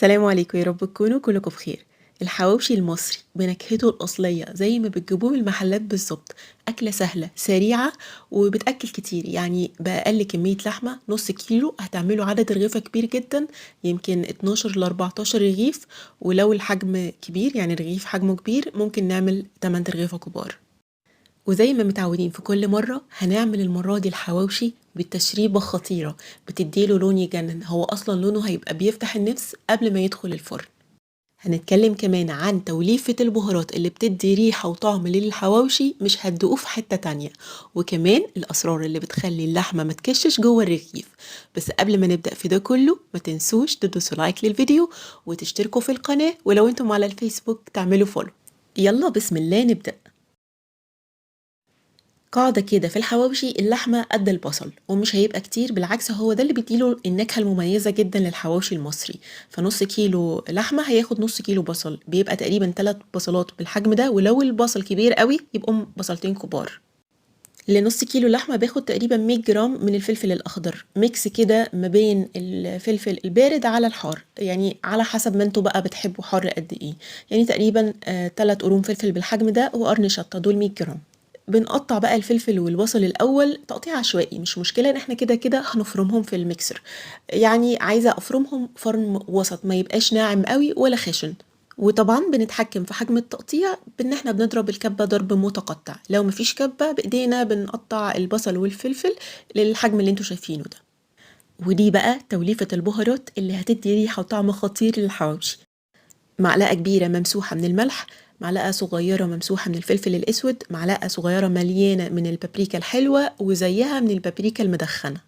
السلام عليكم، يا رب تكونوا كلكم بخير. الحواوشي المصري بنكهته الأصلية زي ما بتجيبوه من المحلات بالظبط. أكلة سهلة سريعة وبتأكل كتير، يعني بأقل كمية لحمة نص كيلو هتعملوا عدد رغيفة كبير جدا، يمكن 12 ل 14 رغيف. ولو الحجم كبير يعني رغيف حجمه كبير ممكن نعمل 8 رغيفة كبار. وزي ما متعودين في كل مرة هنعمل المرة دي الحواوشي بالتشريبة خطيرة، بتديله لون يجنن، هو أصلا لونه هيبقى بيفتح النفس قبل ما يدخل الفرن. هنتكلم كمان عن توليفة البهارات اللي بتدي ريحة وطعم للحواوشي مش هتدوقوه في حتة تانية، وكمان الأسرار اللي بتخلي اللحمة ما تكشش جوه الرغيف. بس قبل ما نبدأ في ده كله ما تنسوش تدوسوا لايك للفيديو وتشتركوا في القناة، ولو انتم على الفيسبوك تعملوا فولو. يلا بسم الله نبدأ. قاعدة كده في الحواوشي، اللحمة قد البصل ومش هيبقى كتير، بالعكس هو ده اللي بيديله النكهة المميزة جدا للحواوشي المصري. فنص كيلو لحمة هياخد نص كيلو بصل، بيبقى تقريبا 3 بصلات بالحجم ده، ولو البصل كبير قوي يبقوا بصلتين كبار. لنص كيلو لحمة باخد تقريبا 100 جرام من الفلفل الأخضر، ميكس كده ما بين الفلفل البارد على الحار، يعني على حسب ما انتوا بقى بتحبوا حار قد ايه. يعني تقريبا 3 قرون فلفل بالحجم ده وقرن شطة، دول 100 جرام. بنقطع بقى الفلفل والبصل الاول تقطيع عشوائي، مش مشكله ان احنا كده كده هنفرمهم في الميكسر. يعني عايزه افرمهم فرم وسط، ما يبقاش ناعم قوي ولا خشن. وطبعا بنتحكم في حجم التقطيع بان احنا بنضرب الكبه ضرب متقطع، لو مفيش كبه بايدينا بنقطع البصل والفلفل للحجم اللي انتوا شايفينه ده. ودي بقى توليفه البهارات اللي هتدي ريحه وطعم خطير للحواوشي. معلقة كبيرة ممسوحة من الملح، معلقة صغيرة ممسوحة من الفلفل الأسود، معلقة صغيرة مليانة من البابريكا الحلوة وزيها من البابريكا المدخنة،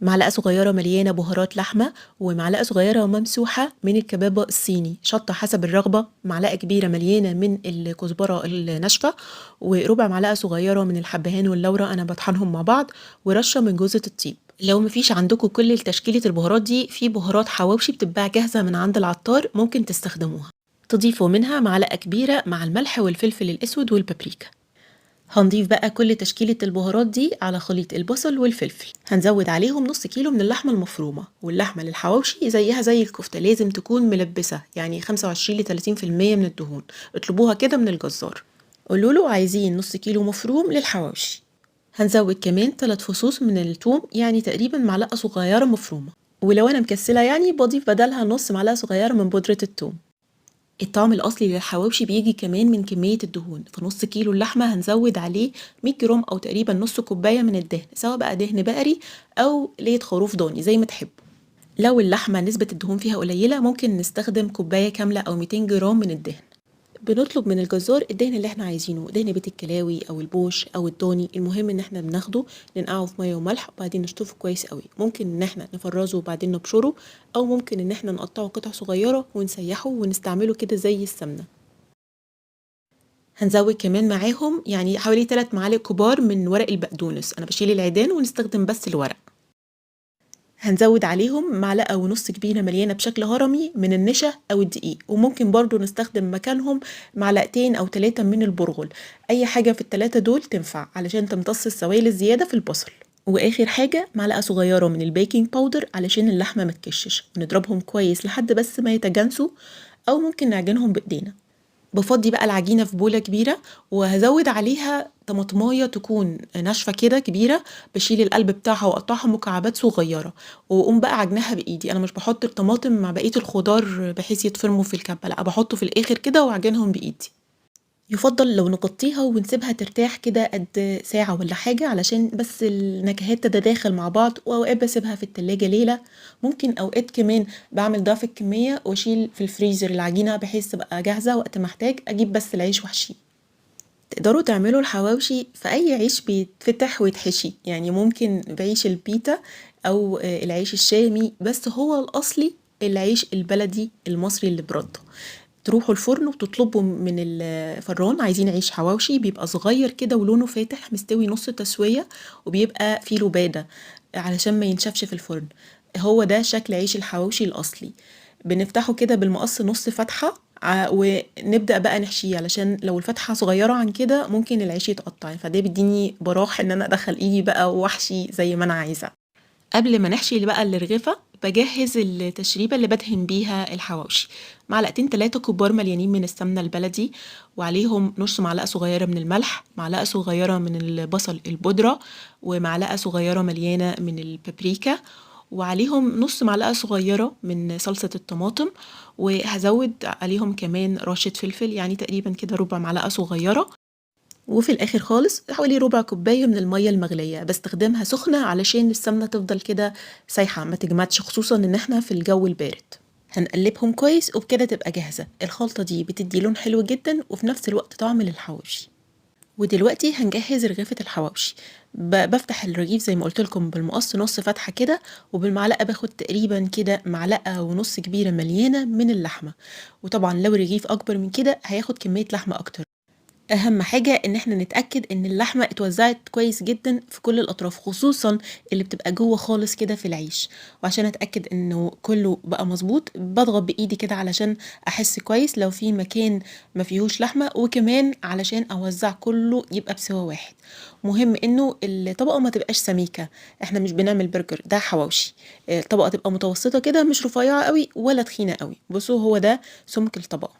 معلقة صغيرة مليانة بهارات لحمة، ومعلقة صغيرة ممسوحة من الكبابة الصيني، شطة حسب الرغبة، معلقة كبيرة مليانة من الكزبرة الناشفة، وربع معلقة صغيرة من الحبهان واللورة أنا بطحنهم مع بعض، ورشة من جوزة الطيب. لو مفيش عندكم كل تشكيلة البهارات دي، في بهارات حواوشي بتتباع جاهزة من عند العطار ممكن تستخدموها. تضيفوا منها معلقة كبيرة مع الملح والفلفل الأسود والبابريكا. هنضيف بقى كل تشكيلة البهارات دي على خليط البصل والفلفل، هنزود عليهم نص كيلو من اللحمة المفرومة، واللحمة للحواوشي زيها زي الكفتة لازم تكون ملبسة، يعني 25 ل 30% من الدهون. اطلبوها كده من الجزار، قولوله عايزين نص كيلو مفروم للحواوشي. هنزود كمان 3 فصوص من الثوم، يعني تقريبا معلقة صغيرة مفرومة، ولو أنا مكسلة يعني بضيف بدلها نص معلقة صغيرة من بودرة الثوم. الطعم الأصلي للحواوشي بيجي كمان من كمية الدهون، في نص كيلو اللحمة هنزود عليه 100 جرام أو تقريبا نص كوباية من الدهن، سواء بقى دهن بقري أو لية خروف ضاني زي ما تحبوا. لو اللحمة نسبة الدهون فيها قليلة ممكن نستخدم كوباية كاملة أو 200 جرام من الدهن. بنطلب من الجزار الدهن اللي احنا عايزينه، دهن بيت الكلاوي او البوش او الضاني، المهم ان احنا بناخده ننقعه في ميه وملح وبعدين نشطفه كويس قوي، ممكن ان احنا نفرزه وبعدين نبشره، او ممكن ان احنا نقطعه قطع صغيره ونسيحه ونستعمله كده زي السمنه. هنزود كمان معاهم يعني حوالي 3 معالق كبار من ورق البقدونس، انا بشيل العيدان ونستخدم بس الورق. هنزود عليهم معلقة ونص كبيرة مليانة بشكل هرمي من النشا أو الدقيق، وممكن برضو نستخدم مكانهم معلقتين أو 3 من البرغل، أي حاجة في ال3 دول تنفع علشان تمتص السوائل الزيادة في البصل. وآخر حاجة معلقة صغيرة من البيكنج باودر علشان اللحمة ما تكشش، ونضربهم كويس لحد بس ما يتجانسوا، أو ممكن نعجنهم بإيدينا. بفضي بقى العجينة في بولة كبيرة وهزود عليها طماطمايه تكون ناشفة كده كبيرة، بشيل القلب بتاعها واقطعها مكعبات صغيرة، واقوم بقى عجنها بايدي. انا مش بحط الطماطم مع بقية الخضار بحيث يتفرموا في الكبة، لا بحطه في الاخر كده واعجنهم بايدي. يفضل لو نغطيها ونسيبها ترتاح كده قد ساعة ولا حاجة علشان بس النكهات تتداخل مع بعض، واوقات بسيبها في التلاجة ليلة، ممكن اوقات كمان بعمل ضعف الكمية واشيل في الفريزر العجينة بحيث تبقى جاهزة وقت ما احتاج اجيب بس العيش واحشيه. تقدروا تعملوا الحواوشي في اي عيش بيتفتح ويتحشي، يعني ممكن بعيش البيتا او العيش الشامي، بس هو الاصلي العيش البلدي المصري اللي برده. تروحوا الفرن وتطلبوا من الفران عايزين عيش حواوشي، بيبقى صغير كده ولونه فاتح مستوي نص تسوية، وبيبقى فيه لبادة علشان ما ينشفش في الفرن. هو ده شكل عيش الحواوشي الأصلي. بنفتحه كده بالمقص نص فتحة، ونبدأ بقى نحشيه، علشان لو الفتحة صغيرة عن كده ممكن العيش يتقطع، فده بيديني براح ان انا ادخل ايدي بقى واحشي زي ما انا عايزة. قبل ما نحشي بقى الرغيفة بجهز التشريبة اللي بدهن بيها الحواوشي. معلقتين 3 كبار مليانين من السمنة البلدي، وعليهم نص معلقة صغيرة من الملح، معلقة صغيرة من البصل البودرة، ومعلقة صغيرة مليانة من البابريكا، وعليهم نص معلقة صغيرة من صلصة الطماطم، وهزود عليهم كمان رشة فلفل، يعني تقريبا كده ربع معلقة صغيرة. وفي الآخر خالص حوالي ربع كوباية من المية المغلية، بستخدمها سخنة علشان السمنة تفضل كده سايحة ما تجمدش، خصوصا ان احنا في الجو البارد. هنقلبهم كويس وبكده تبقى جاهزة. الخلطة دي بتدي لون حلو جدا وفي نفس الوقت طعم للحواوشي. ودلوقتي هنجهز رغيفة الحواوشي. بفتح الرغيف زي ما قلت لكم بالمقص نص فتحة كده، وبالمعلقة باخد تقريبا كده معلقة ونص كبيرة مليانة من اللحمة. وطبعا لو الرغيف أكبر من كده هياخد كمية لحمة أكتر. اهم حاجة ان احنا نتأكد ان اللحمة اتوزعت كويس جدا في كل الاطراف، خصوصا اللي بتبقى جوه خالص كده في العيش. وعشان اتأكد انه كله بقى مظبوط بضغط بايدي كده علشان احس كويس لو في مكان ما فيهوش لحمة، وكمان علشان اوزع كله يبقى بسوا واحد. مهم انه الطبقة ما تبقاش سميكة، احنا مش بنعمل برجر، ده حواوشي. الطبقة تبقى متوسطة كده، مش رفيعة قوي ولا تخينة قوي. بصوا هو ده سمك الطبقة،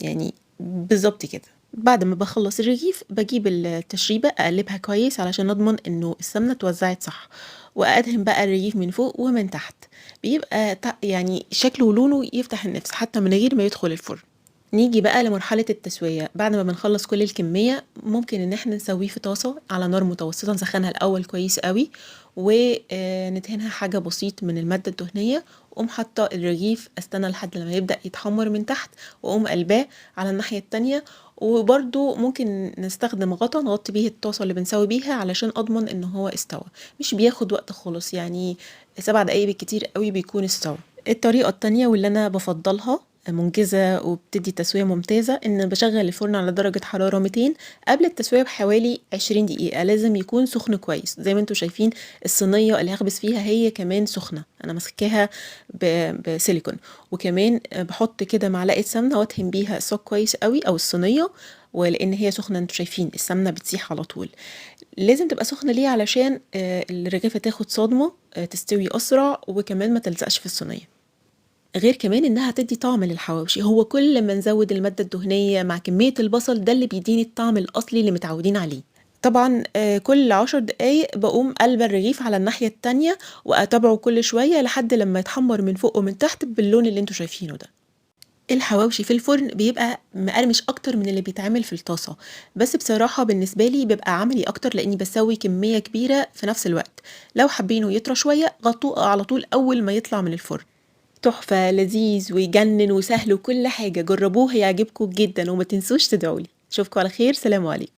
يعني بالظبط كده. بعد ما بخلص الرغيف بجيب التشريبة اقلبها كويس علشان اضمن انه السمنة اتوزعت صح، وادهن بقى الرغيف من فوق ومن تحت. بيبقى يعني شكله ولونه يفتح النفس حتى من غير ما يدخل الفرن. نيجي بقى لمرحلة التسوية. بعد ما بنخلص كل الكمية ممكن ان احنا نسويه في طاسة على نار متوسطة، نسخنها الاول كويس قوي، وندهنها حاجة بسيط من المادة الدهنية، واقوم حاطة الرغيف استنى لحد لما يبدأ يتحمر من تحت، واقوم قلباه على الناحية التانية. وبرده ممكن نستخدم غطا نغطي بيه الطاسة اللي بنسوي بيها علشان اضمن ان هو استوى. مش بياخد وقت خالص، يعني 7 دقايق بالكتير قوي بيكون استوى. الطريقة التانية واللي أنا بفضلها منجزة وبتدي تسوية ممتازة، إن بشغل الفرن على درجة حرارة 200 قبل التسوية بحوالي 20 دقيقة. لازم يكون سخن كويس زي ما انتوا شايفين. الصينية اللي هخبز فيها هي كمان سخنة، أنا ماسكاها بسيليكون. وكمان بحط كده معلقة سمنة وادهن بيها الصاج كويس قوي أو الصينية، ولأن هي سخنة انتوا شايفين السمنة بتسيح على طول. لازم تبقى سخنة ليه؟ علشان الرغيفة تاخد صدمة، تستوي أسرع، وكمان ما تلزقش في الصينية. غير كمان انها تدي طعم للحواوشي. هو كل ما نزود المادة الدهنية مع كمية البصل ده اللي بيديني الطعم الأصلي اللي متعودين عليه. طبعا كل 10 دقايق بقوم قلبة الرغيف على الناحية التانية، وأتابعه كل شوية لحد لما يتحمر من فوق ومن تحت باللون اللي انتوا شايفينه ده. الحواوشي في الفرن بيبقى مقرمش اكتر من اللي بيتعمل في الطاسة، بس بصراحة بالنسبة لي بيبقى عملي اكتر لاني بسوي كمية كبيرة في نفس الوقت. لو حابينه يطرى شوية غطوه على طول اول ما يطلع من الفرن. تحفة، لذيذ ويجنن وسهل وكل حاجة. جربوه هيعجبكم جدا، وما تنسوش تدعولي. اشوفكم على خير، سلام عليكم.